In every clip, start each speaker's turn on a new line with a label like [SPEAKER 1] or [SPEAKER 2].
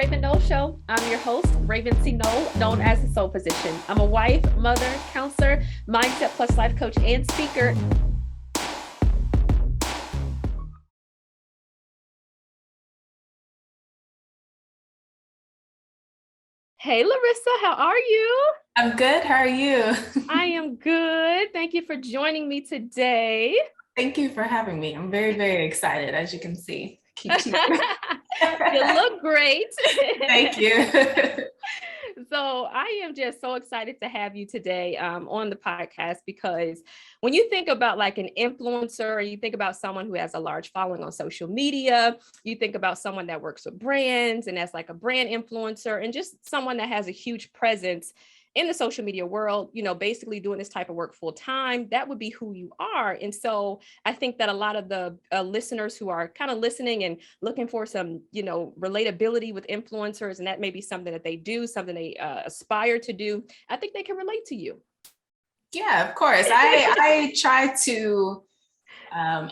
[SPEAKER 1] Raven Nole Show. I'm your host, Raven C. Nole, known as the Soul Physician. I'm a wife, mother, counselor, mindset plus life coach, and speaker. Hey, Lorissa, how are you?
[SPEAKER 2] I'm good. How are you?
[SPEAKER 1] I am good. Thank you for joining me today.
[SPEAKER 2] Thank you for having me. I'm very, very excited, as you can see.
[SPEAKER 1] You look great.
[SPEAKER 2] Thank you.
[SPEAKER 1] So I am just so excited to have you today on the podcast, because when you think about like an influencer, or you think about someone who has a large following on social media, you think about someone that works with brands and that's like a brand influencer, and just someone that has a huge presence in the social media world, basically doing this type of work full time. That would be who you are. And so I think that a lot of the listeners who are kind of listening and looking for some, relatability with influencers, and that may be something that they do, something they aspire to do, I think they can relate to you.
[SPEAKER 2] Yeah, of course. I try to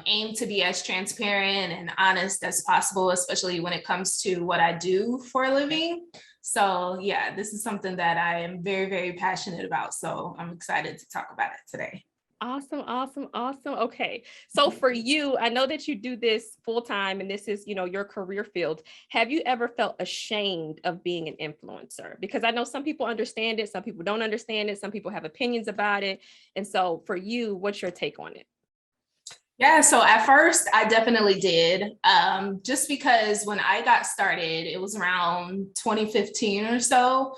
[SPEAKER 2] aim to be as transparent and honest as possible, especially when it comes to what I do for a living. So yeah, this is something that I am very, very passionate about. So I'm excited to talk about it today.
[SPEAKER 1] Awesome, awesome, awesome. Okay. So for you, I know that you do this full time and this is, your career field. Have you ever felt ashamed of being an influencer? Because I know some people understand it, some people don't understand it, some people have opinions about it. And so for you, what's your take on it?
[SPEAKER 2] Yeah, so at first I definitely did. Just because when I got started, it was around 2015 or so.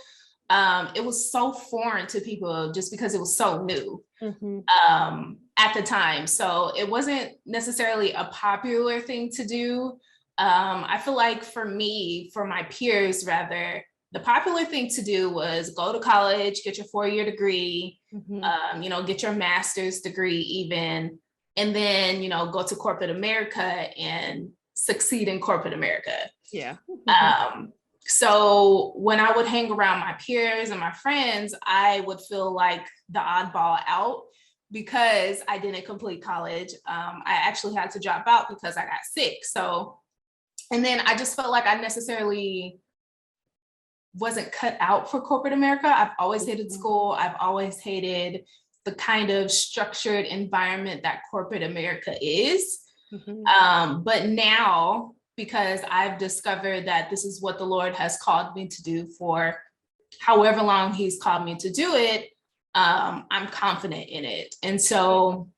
[SPEAKER 2] It was so foreign to people just because it was so new at the time. So it wasn't necessarily a popular thing to do. I feel like for me, for my peers rather, the popular thing to do was go to college, get your 4-year degree, get your master's degree even, and then, go to corporate America and succeed in corporate America.
[SPEAKER 1] Yeah.
[SPEAKER 2] So when I would hang around my peers and my friends, I would feel like the oddball out because I didn't complete college. I actually had to drop out because I got sick. So, and then I just felt like I necessarily wasn't cut out for corporate America. I've always hated school. I've always hated the kind of structured environment that corporate America is. But now, because I've discovered that this is what the Lord has called me to do for however long he's called me to do it, I'm confident in it. And so,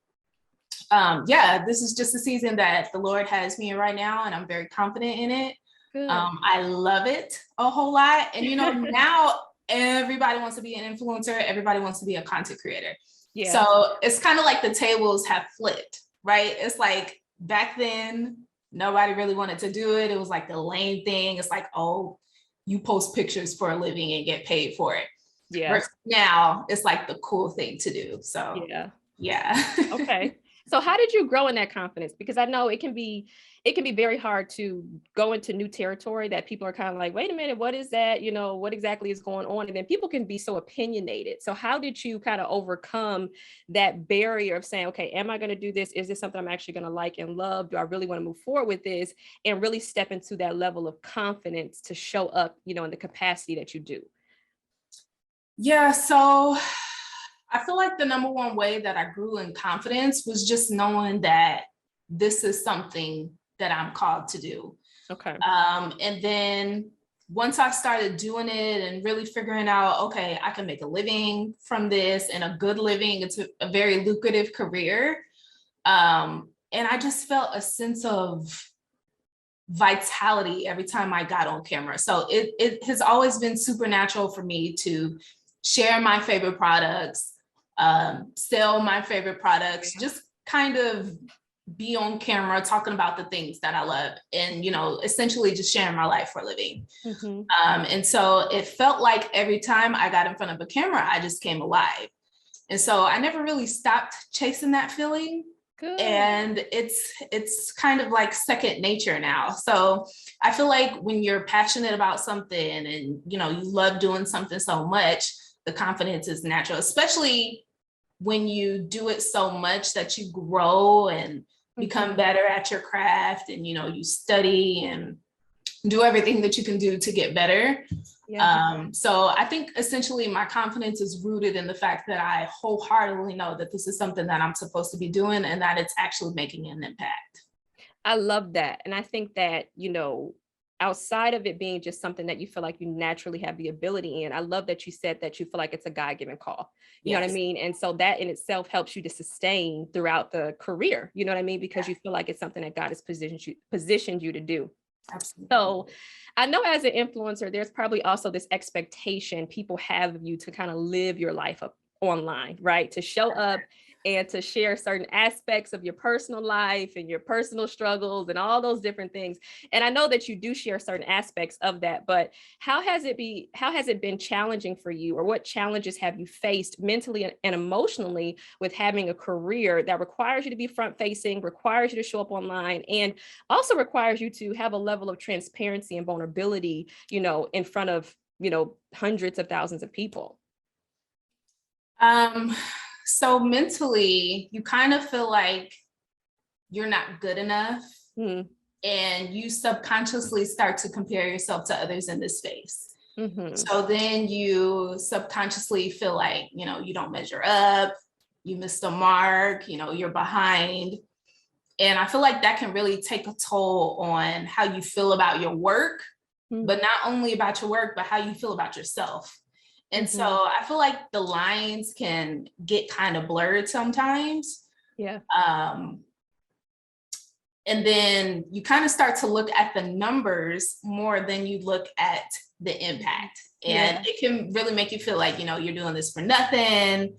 [SPEAKER 2] this is just a season that the Lord has me in right now, and I'm very confident in it. I love it a whole lot. And, now everybody wants to be an influencer. Everybody wants to be a content creator. Yeah. So it's kind of like the tables have flipped, right? It's like back then, nobody really wanted to do it. It was like the lame thing. It's like, oh, you post pictures for a living and get paid for it. Yeah. Versus now it's like the cool thing to do. So yeah.
[SPEAKER 1] Okay. So how did you grow in that confidence? Because I know it can be very hard to go into new territory that people are kind of like, wait a minute, what is that? What exactly is going on? And then people can be so opinionated. So how did you kind of overcome that barrier of saying, okay, am I going to do this? Is this something I'm actually going to like and love? Do I really want to move forward with this? And really step into that level of confidence to show up, in the capacity that you do.
[SPEAKER 2] Yeah. So I feel like the number one way that I grew in confidence was just knowing that this is something that I'm called to do.
[SPEAKER 1] Okay.
[SPEAKER 2] And then once I started doing it and really figuring out, okay, I can make a living from this, and a good living, it's a very lucrative career. And I just felt a sense of vitality every time I got on camera. So it has always been supernatural for me to share my favorite products, sell my favorite products, just kind of be on camera talking about the things that I love, and essentially just sharing my life for a living. And so it felt like every time I got in front of a camera, I just came alive. And so I never really stopped chasing that feeling. Good. And it's kind of like second nature now. So I feel like when you're passionate about something and you love doing something so much, the confidence is natural, especially when you do it so much that you grow and become better at your craft, and you study and do everything that you can do to get better.
[SPEAKER 1] Yeah.
[SPEAKER 2] So I think essentially my confidence is rooted in the fact that I wholeheartedly know that this is something that I'm supposed to be doing and that it's actually making an impact.
[SPEAKER 1] I love that. And I think that, outside of it being just something that you feel like you naturally have the ability in, I love that you said that you feel like it's a God-given call. You know what I mean? And so that in itself helps you to sustain throughout the career, you know what I mean? Because you feel like it's something that God has positioned you to do.
[SPEAKER 2] Absolutely.
[SPEAKER 1] So I know as an influencer, there's probably also this expectation people have of you to kind of live your life up online, right? To show up and to share certain aspects of your personal life and your personal struggles and all those different things. And I know that you do share certain aspects of that, but how has it been challenging for you, or what challenges have you faced mentally and emotionally with having a career that requires you to be front facing, requires you to show up online, and also requires you to have a level of transparency and vulnerability, in front of, hundreds of thousands of people?
[SPEAKER 2] So mentally, you kind of feel like you're not good enough, and you subconsciously start to compare yourself to others in this space. So then you subconsciously feel like, you don't measure up, you missed the mark, you're behind. And I feel like that can really take a toll on how you feel about your work, but not only about your work, but how you feel about yourself. And so I feel like the lines can get kind of blurred sometimes.
[SPEAKER 1] Yeah.
[SPEAKER 2] And then you kind of start to look at the numbers more than you look at the impact. And it can really make you feel like, you're doing this for nothing.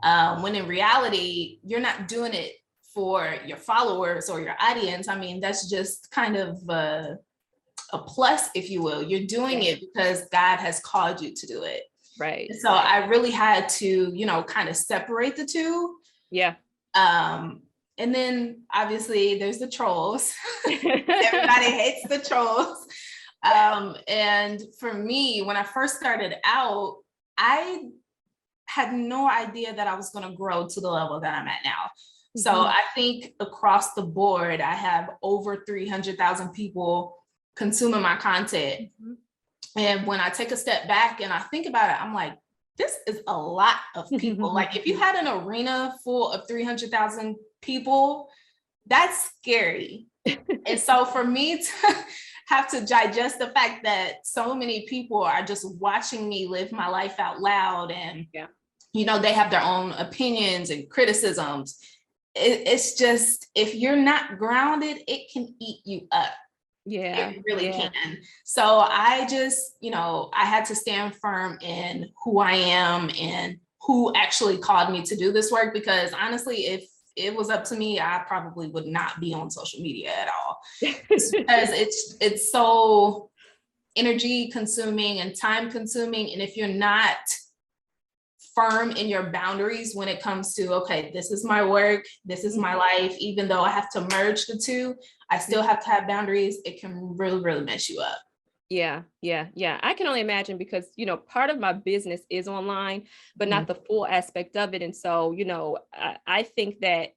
[SPEAKER 2] When in reality, you're not doing it for your followers or your audience. I mean, that's just kind of a plus, if you will. You're doing it because God has called you to do it.
[SPEAKER 1] Right.
[SPEAKER 2] So I really had to, kind of separate the two.
[SPEAKER 1] Yeah.
[SPEAKER 2] And then obviously there's the trolls. Everybody hates the trolls. And for me, when I first started out, I had no idea that I was going to grow to the level that I'm at now. So I think across the board, I have over 300,000 people consuming my content. And when I take a step back and I think about it, I'm like, this is a lot of people. Like if you had an arena full of 300,000 people, that's scary. And so for me to have to digest the fact that so many people are just watching me live my life out loud, and, they have their own opinions and criticisms. It's just, if you're not grounded, it can eat you up.
[SPEAKER 1] Yeah,
[SPEAKER 2] it really can. So I just, I had to stand firm in who I am and who actually called me to do this work, because honestly, if it was up to me, I probably would not be on social media at all. Because it's so energy consuming and time consuming. And if you're not firm in your boundaries when it comes to, okay, this is my work, this is my life, even though I have to merge the two, I still have to have boundaries. It can really, really mess you up.
[SPEAKER 1] Yeah. I can only imagine, because, part of my business is online, but not the full aspect of it. And so, I think that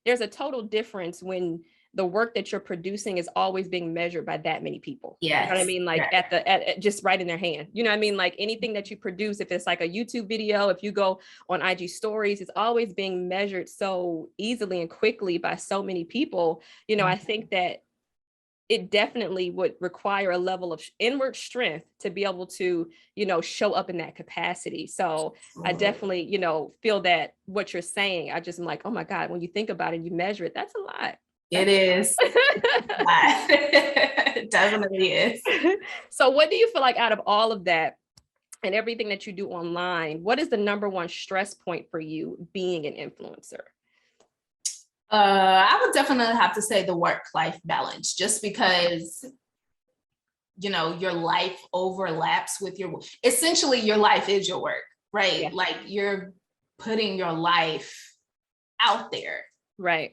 [SPEAKER 1] there's a total difference when the work that you're producing is always being measured by that many people.
[SPEAKER 2] Yes.
[SPEAKER 1] You know what I mean? Like at just right in their hand, you know what I mean? Like anything that you produce, if it's like a YouTube video, if you go on IG stories, it's always being measured so easily and quickly by so many people. I think that it definitely would require a level of inward strength to be able to, show up in that capacity. So I definitely, feel that what you're saying, I just am like, oh my God, when you think about it, you measure it, that's a lot.
[SPEAKER 2] It is. It definitely is.
[SPEAKER 1] So what do you feel like out of all of that and everything that you do online, what is the number one stress point for you being an influencer?
[SPEAKER 2] I would definitely have to say the work-life balance, just because, your life overlaps with essentially your life is your work, right? Yeah. Like you're putting your life out there.
[SPEAKER 1] Right.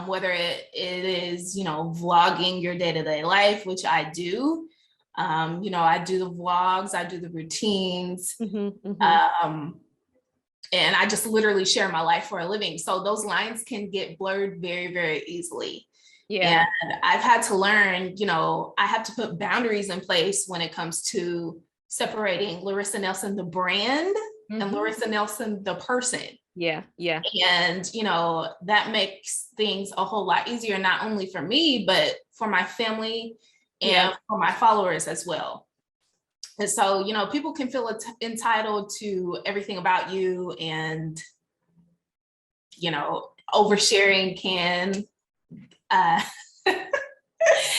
[SPEAKER 2] Whether it is, vlogging your day-to-day life, which I do. I do the vlogs, I do the routines. And I just literally share my life for a living. So those lines can get blurred very, very easily.
[SPEAKER 1] Yeah.
[SPEAKER 2] And I've had to learn, I have to put boundaries in place when it comes to separating Lorissa Nelson, the brand, and Lorissa Nelson, the person.
[SPEAKER 1] Yeah. Yeah.
[SPEAKER 2] And, that makes things a whole lot easier, not only for me, but for my family and for my followers as well. And so, people can feel entitled to everything about you, and, oversharing can,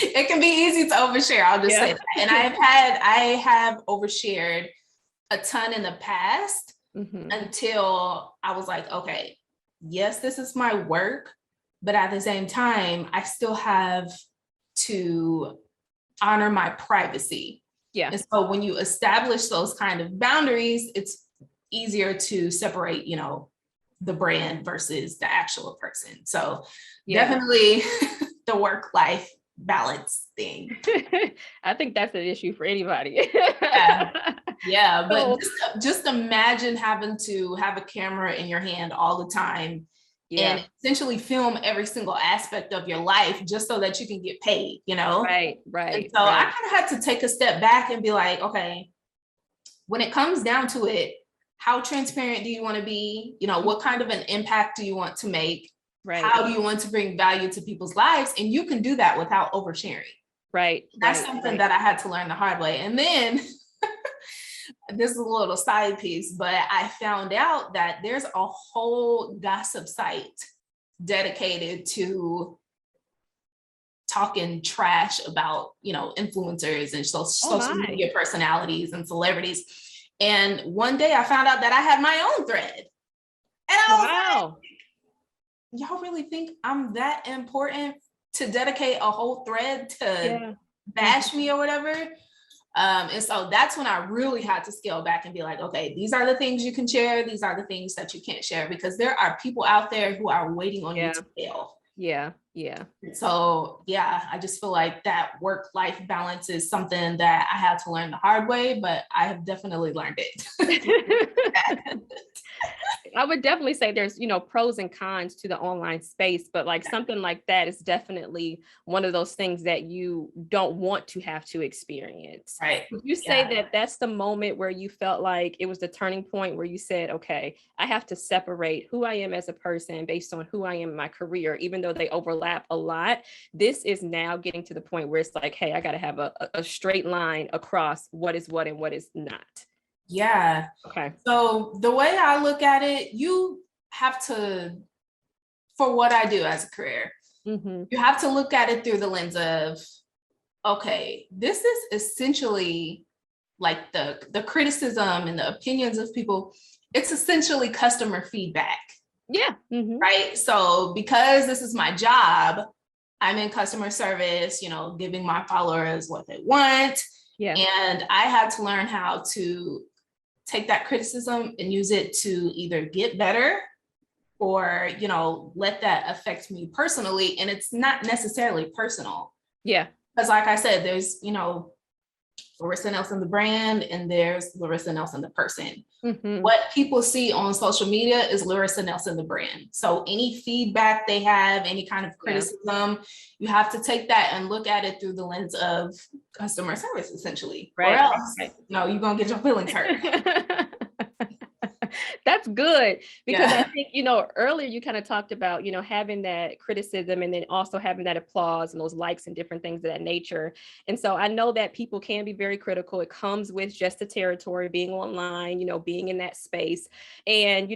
[SPEAKER 2] it can be easy to overshare. I'll just say that. And I have overshared a ton in the past until I was like, okay, yes, this is my work, but at the same time, I still have to honor my privacy.
[SPEAKER 1] Yeah.
[SPEAKER 2] And so when you establish those kind of boundaries, it's easier to separate, the brand versus the actual person. So definitely the work-life balance thing.
[SPEAKER 1] I think that's an issue for anybody.
[SPEAKER 2] Yeah. But just imagine having to have a camera in your hand all the time and essentially film every single aspect of your life just so that you can get paid,
[SPEAKER 1] Right.
[SPEAKER 2] And so I kind of had to take a step back and be like, okay, when it comes down to it, how transparent do you want to be? What kind of an impact do you want to make? Right. How do you want to bring value to people's lives? And you can do that without oversharing.
[SPEAKER 1] Right.
[SPEAKER 2] That's something that I had to learn the hard way. And then this is a little side piece, but I found out that there's a whole gossip site dedicated to talking trash about, influencers and social media personalities and celebrities. And one day I found out that I had my own thread. And I was like, y'all really think I'm that important to dedicate a whole thread to bash me or whatever? And so that's when I really had to scale back and be like, okay, these are the things you can share. These are the things that you can't share, because there are people out there who are waiting on you to fail. Yeah. Yeah. So I just feel like that work-life balance is something that I had to learn the hard way, but I have definitely learned it.
[SPEAKER 1] I would definitely say there's, pros and cons to the online space, but like something like that is definitely one of those things that you don't want to have to experience.
[SPEAKER 2] Right.
[SPEAKER 1] Would you say that that's the moment where you felt like it was the turning point where you said, okay, I have to separate who I am as a person based on who I am in my career, even though they overlap a lot? This is now getting to the point where it's like, hey, I got to have a straight line across what is what and what is not.
[SPEAKER 2] Yeah. Okay. So the way I look at it, you have to, for what I do as a career, you have to look at it through the lens of, okay, this is essentially like the criticism and the opinions of people. It's essentially customer feedback. Yeah. Right. So because this is my job, I'm in customer service, giving my followers what they want. Yeah. And I had to learn how to take that criticism and use it to either get better or, let that affect me personally. And it's not necessarily personal. Yeah. Because like I said, there's, Lorissa Nelson, the brand, and there's Lorissa Nelson, the person. What people see on social media is Lorissa Nelson, the brand. So any feedback they have, any kind of criticism, you have to take that and look at it through the lens of customer service, essentially. Right. Or else, you're going to get your feelings hurt.
[SPEAKER 1] That's good, because I think, earlier you kind of talked about, having that criticism and then also having that applause and those likes and different things of that nature. And so I know that people can be very critical. It comes with just the territory, being online, being in that space. And,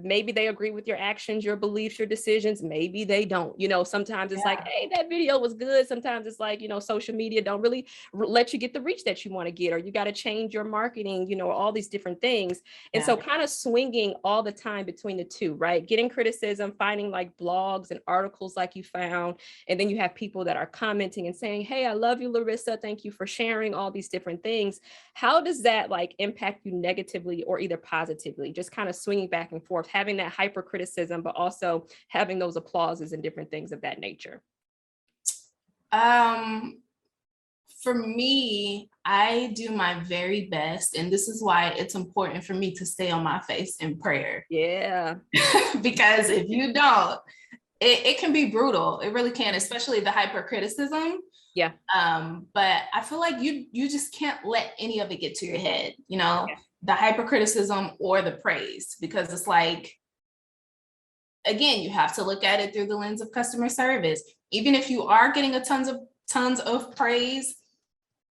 [SPEAKER 1] maybe they agree with your actions, your beliefs, your decisions. Maybe they don't. Sometimes it's like, hey, that video was good. Sometimes it's like, social media don't really let you get the reach that you want to get, or you got to change your marketing, all these different things. And so kind of swinging all the time between the two, right? Getting criticism, finding like blogs and articles like you found. And then you have people that are commenting and saying, hey, I love you, Lorissa. Thank you for sharing all these different things. How does that like impact you negatively or either positively? Just kind of swinging back and forth, having that hyper criticism, but also having those applauses and different things of that nature.
[SPEAKER 2] For me, I do my very best, and this is why it's important for me to stay on my face in prayer. Yeah. Because if you don't, it can be brutal. It really can, especially the hypercriticism.
[SPEAKER 1] Yeah.
[SPEAKER 2] But I feel like you just can't let any of it get to your head,
[SPEAKER 1] Yeah.
[SPEAKER 2] the hypercriticism or the praise, because it's like, again, you have to look at it through the lens of customer service. Even if you are getting tons of praise,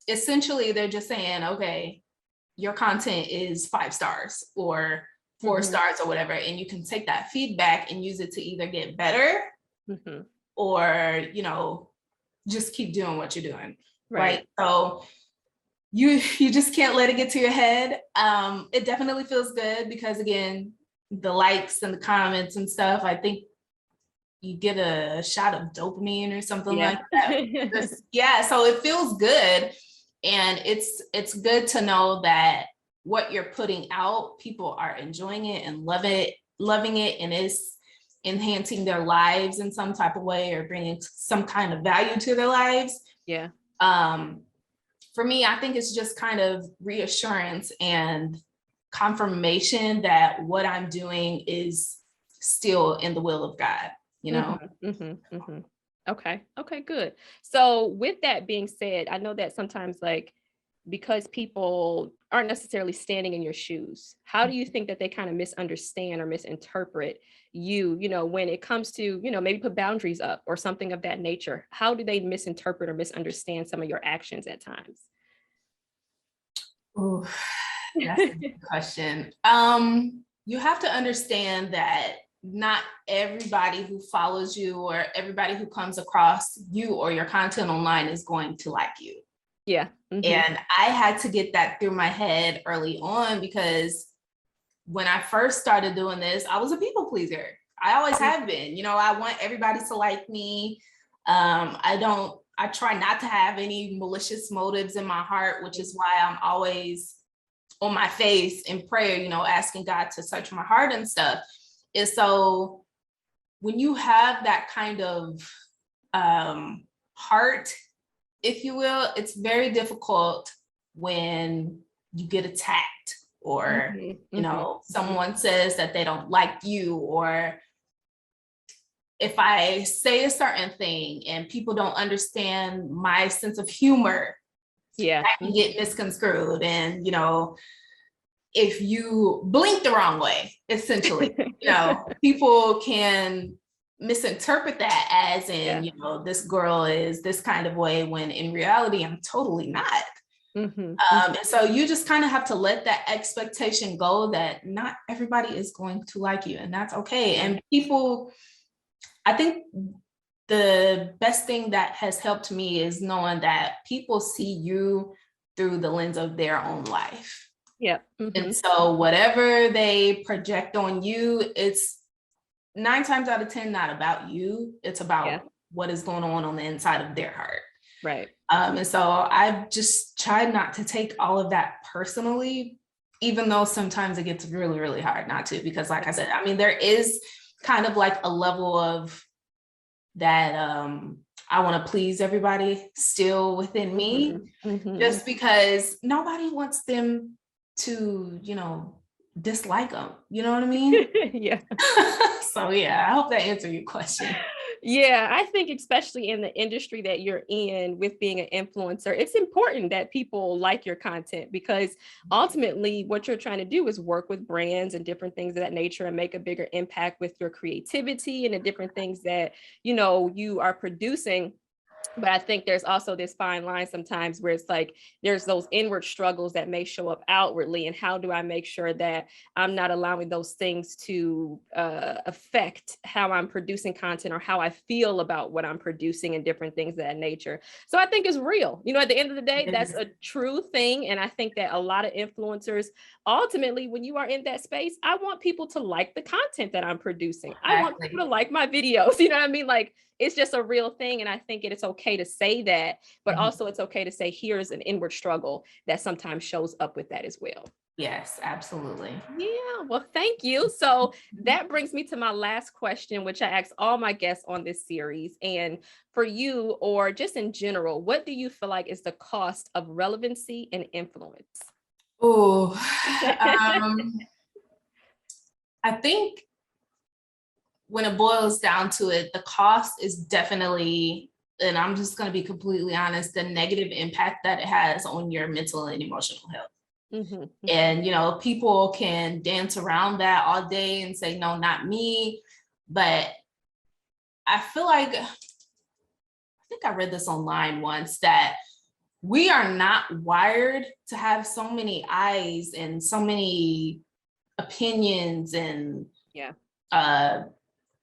[SPEAKER 2] essentially they're just saying, okay, your content is 5 stars or 4 stars or whatever, and you can take that feedback and use it to either get better or just keep doing what you're doing, right? So you just can't let it get to your head. It definitely feels good because, again, the likes and the comments and stuff, I think you get a shot of dopamine or something like that. So it feels good, and it's good to know that what you're putting out, people are enjoying it and loving it, and it's enhancing their lives in some type of way or bringing some kind of value to their lives. For me, I think it's just kind of reassurance and confirmation that what I'm doing is still in the will of God,
[SPEAKER 1] Okay, good. So with that being said, I know that sometimes, like, because people aren't necessarily standing in your shoes, how do you think that they kind of misunderstand or misinterpret you, when it comes to, maybe put boundaries up or something of that nature? How do they misinterpret or misunderstand some of your actions at times?
[SPEAKER 2] Oh, that's a good question. You have to understand that not everybody who follows you or everybody who comes across you or your content online is going to like you.
[SPEAKER 1] Yeah.
[SPEAKER 2] And I had to get that through my head early on, because when I first started doing this, I was a people pleaser. I always have been. I want everybody to like me. I try not to have any malicious motives in my heart, which is why I'm always on my face in prayer, asking God to search my heart and stuff. And so when you have that kind of heart, if you will, it's very difficult when you get attacked or, someone says that they don't like you, or if I say a certain thing and people don't understand my sense of humor, I can get misconstrued. And, if you blink the wrong way, essentially, people can misinterpret that as in, this girl is this kind of way, when in reality, I'm totally not. And so you just kind of have to let that expectation go that not everybody is going to like you, and that's okay. And I think the best thing that has helped me is knowing that people see you through the lens of their own life. And so whatever they project on you, it's 9 times out of 10 not about you. It's about what is going on the inside of their heart.
[SPEAKER 1] Right.
[SPEAKER 2] And so I've just tried not to take all of that personally, even though sometimes it gets really, really hard not to, because like I said, there is kind of like a level of that I want to please everybody still within me, just because nobody wants them to, dislike them. You know what I mean? So I hope that answered your question.
[SPEAKER 1] Yeah, I think especially in the industry that you're in with being an influencer, it's important that people like your content, because ultimately what you're trying to do is work with brands and different things of that nature and make a bigger impact with your creativity and the different things that, you are producing. But I think there's also this fine line sometimes where it's like there's those inward struggles that may show up outwardly. And how do I make sure that I'm not allowing those things to affect how I'm producing content or how I feel about what I'm producing and different things of that nature? So I think it's real. At the end of the day, that's a true thing. And I think that a lot of influencers, ultimately, when you are in that space, I want people to like the content that I'm producing. I want people to like my videos. You know what I mean? Like, it's just a real thing. And I think it's okay to say that, but also it's okay to say, here's an inward struggle that sometimes shows up with that as well.
[SPEAKER 2] Yes, absolutely.
[SPEAKER 1] Yeah, well, thank you. So that brings me to my last question, which I ask all my guests on this series. And for you, or just in general, what do you feel like is the cost of relevancy and influence?
[SPEAKER 2] I think when it boils down to it, the cost is definitely, and I'm just going to be completely honest, the negative impact that it has on your mental and emotional health.
[SPEAKER 1] Mm-hmm.
[SPEAKER 2] And, people can dance around that all day and say, no, not me. But I feel like, I think I read this online once, that we are not wired to have so many eyes and so many opinions and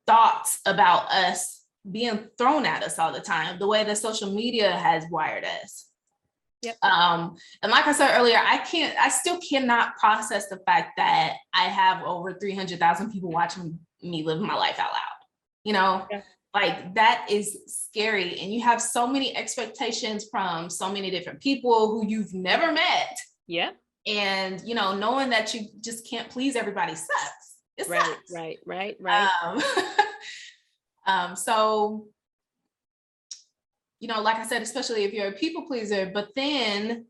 [SPEAKER 2] thoughts about us being thrown at us all the time, the way that social media has wired us.
[SPEAKER 1] Yep.
[SPEAKER 2] And like I said earlier, I still cannot process the fact that I have over 300,000 people watching me live my life out loud,
[SPEAKER 1] Yeah.
[SPEAKER 2] Like that is scary. And you have so many expectations from so many different people who you've never met.
[SPEAKER 1] Yeah.
[SPEAKER 2] And, knowing that you just can't please everybody sucks. It sucks.
[SPEAKER 1] Right.
[SPEAKER 2] So, like I said, especially if you're a people pleaser, but then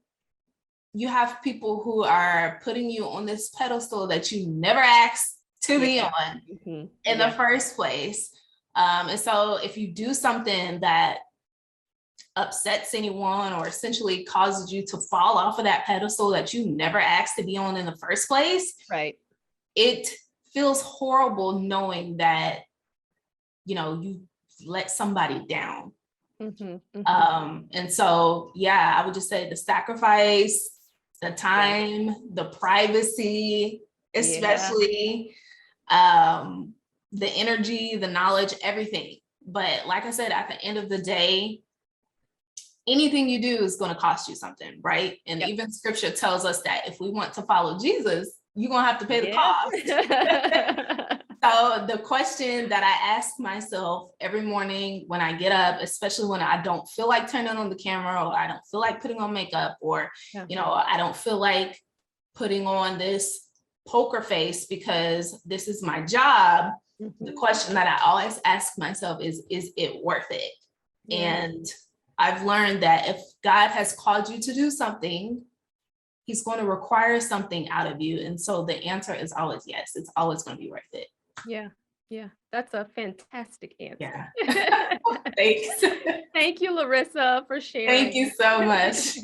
[SPEAKER 2] you have people who are putting you on this pedestal that you never asked to be on in the first place. And so if you do something that upsets anyone or essentially causes you to fall off of that pedestal that you never asked to be on in the first place,
[SPEAKER 1] right,
[SPEAKER 2] it feels horrible knowing that, you let somebody down. And so, I would just say the sacrifice, the time, the privacy, especially, the energy, the knowledge, everything. But like I said, at the end of the day, anything you do is going to cost you something, right? And even scripture tells us that if we want to follow Jesus, you're going to have to pay the cost. So the question that I ask myself every morning when I get up, especially when I don't feel like turning on the camera, or I don't feel like putting on makeup, or, I don't feel like putting on this poker face because this is my job. The question that I always ask myself is it worth it? And I've learned that if God has called you to do something, he's going to require something out of you. And so the answer is always yes. It's always going to be worth it.
[SPEAKER 1] Yeah. That's a fantastic answer.
[SPEAKER 2] Thanks.
[SPEAKER 1] Thank you, Lorissa, for sharing.
[SPEAKER 2] Thank you so much.